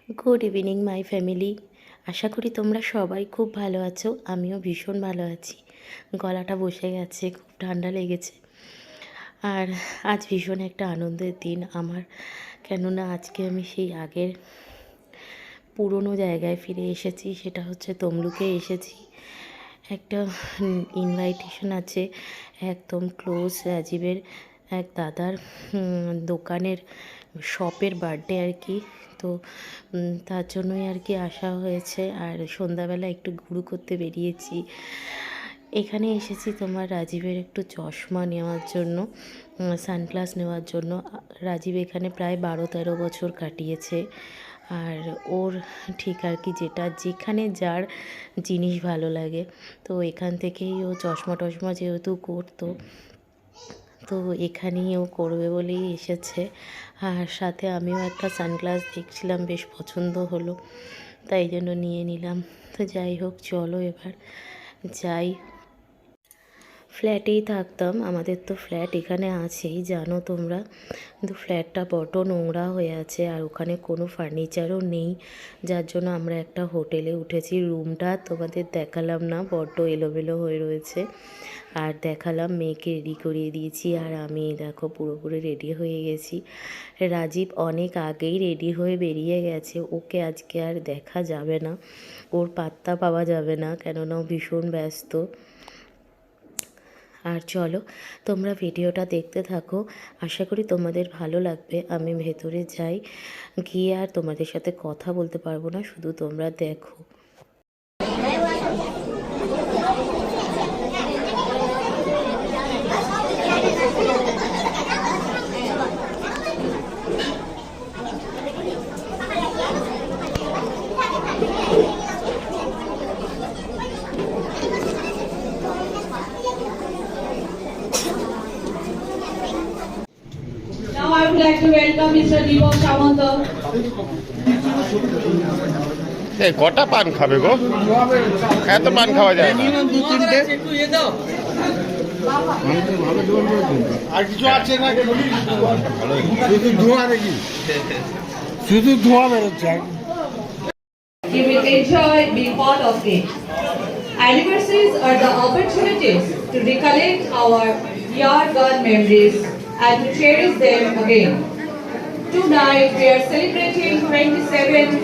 Good evening my family. আশা করি তোমরা সবাই খুব ভালো আছো। আমিও ভীষণ ভালো আছি। গলাটা বসে গেছে, খুব ঠান্ডা লেগেছে। আর আজ ভীষণ একটা আনন্দের দিন আমার, কেননা আজকে আমি সেই আগের পুরনো জায়গায় ফিরে এসেছি। সেটা হচ্ছে তমলুকে এসেছি। একটা ইনভাইটেশন আছে একদম ক্লোজ রাজীবের এক দাদার দোকানের শপের বার্থডে আর কি। তো তার জন্যই আর কি আসা হয়েছে। আর সন্ধ্যাবেলা একটু ঘুরু করতে বেরিয়েছি। এখানে এসেছি তোমার রাজীবের একটু চশমা নেওয়ার জন্য, সানগ্লাস নেওয়ার জন্য। রাজীব এখানে প্রায় 12-13 বছর কাটিয়েছে। আর ওর ঠিক আর কি যেখানে যার জিনিস ভালো লাগে, তো এখান থেকেই ও চশমা টশমা যেহেতু করতো, তো এখানেই ও করবে বলেই এসেছে। আর সাথে আমিও একটা সানগ্লাস দেখছিলাম, বেশ পছন্দ হলো, তাই জন্য নিয়ে নিলাম। তো যাই হোক, চলো এবার যাই। ফ্ল্যাটেই থাকতাম, আমাদের তো ফ্ল্যাট এখানে আছেই জানো তোমরা, কিন্তু ফ্ল্যাটটা বড্ড নোংরা হয়ে আছে আর ওখানে কোনো ফার্নিচারও নেই, যার জন্য আমরা একটা হোটেলে উঠেছি। রুমটা তোমাদের দেখালাম না, বড্ড এলোমেলো হয়ে রয়েছে। আর দেখালাম মেয়েকে রেডি করিয়ে দিয়েছি, আর আমি দেখো পুরোপুরি রেডি হয়ে গেছি। রাজীব অনেক আগেই রেডি হয়ে বেরিয়ে গেছে, ওকে আজকে আর দেখা যাবে না, ওর পাত্তা পাওয়া যাবে না, কেননা ও ভীষণ ব্যস্ত। আর চলো তোমরা ভিডিওটা দেখতে থাকো, আশা করি তোমাদের ভালো লাগবে। আমি ভেতরে যাই, গিয়ে আর তোমাদের সাথে কথা বলতে পারবো না, শুধু তোমরা দেখো। Now I would like to welcome Mr. Deepak Samanto. এই কটা পান খাবে গো? এত পান খাওয়া যায় না। আর কিছু আছে না? শুধু ধোঁয়া নাকি? শুধু ধোঁয়া বেরোচ্ছে। You will enjoy being part of it. Anniversaries are the opportunities to recollect our year-gone memories and to cherish them again. Tonight we are celebrating 27th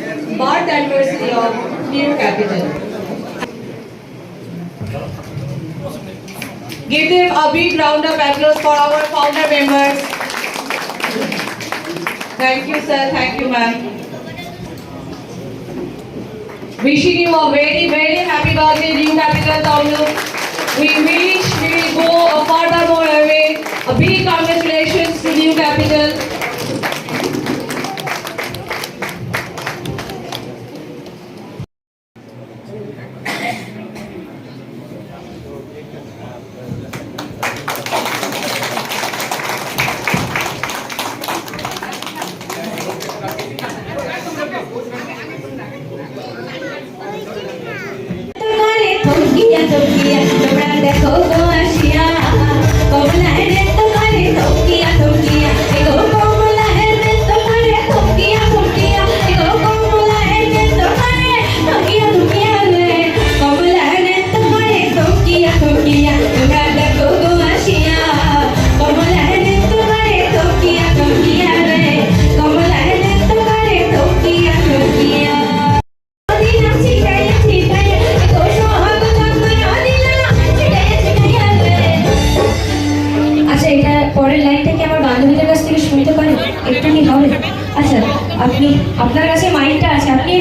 birth anniversary of New Capital. Give them a big round of applause for our founder members. Thank you, sir. Thank you, ma'am. Wishing you a very, very happy birthday, New Capital Tamluk. We wish we will go a furthermore away. A big congratulations to New Capital. দেখো গো আসিয়া কমলা রে তো করে থকিয়া থকিয়া এগো কমলা রে তো করে থকিয়া থকিয়া এগো কমলা রে তো করে থকিয়া থকিয়া রে কমলা রে তো করে থকিয়া থকিয়া তোমরা দেখো গো আসিয়া কমলা রে তো করে থকিয়া থকিয়া রে কমলা রে তো করে থকিয়া থকিয়া দিনা শিখাই শিখাই এগো সোহাগ পরের লাইনটা কি আমার বান্ধবীদের কাছ থেকে শুনতে পারেন? একটু কি হবে? আচ্ছা, আপনি আপনার কাছে মাইকটা আছে, আপনি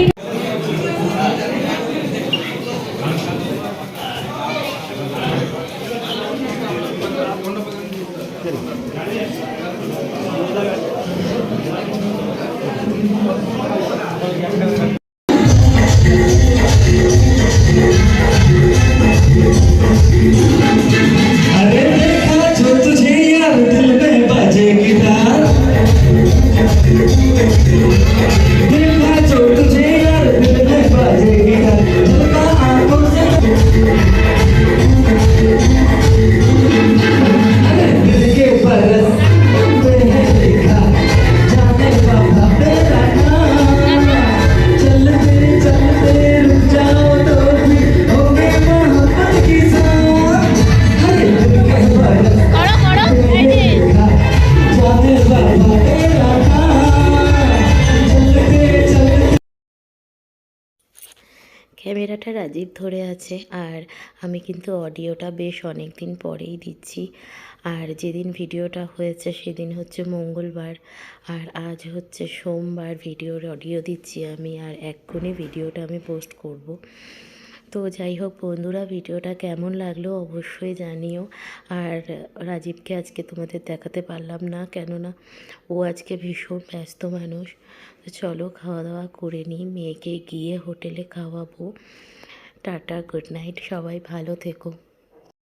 ক্যামেরাটা রাজীব ধরে আছে, আর আমি কিন্তু অডিওটা বেশ অনেক দিন পরেই দিচ্ছি। আর যেদিন ভিডিওটা হয়েছে সেদিন হচ্ছে মঙ্গলবার, আর আজ হচ্ছে সোমবার। ভিডিওর অডিও দিচ্ছি আমি, আর এক্ষুনি ভিডিওটা আমি পোস্ট করব। তো যাই হোক বন্ধুরা, ভিডিওটা কেমন লাগলো অবশ্যই জানিও। আর রাজীবকে আজকে তোমাদের দেখাতে পারলাম না, কেননা ও আজকে ভীষণ ব্যস্ত মানুষ। তো চলো খাওয়া দাওয়া করে নিই, মেয়েকে গিয়ে হোটেলে খাওয়াবো। টাটা, গুড নাইট, সবাই ভালো থেকো।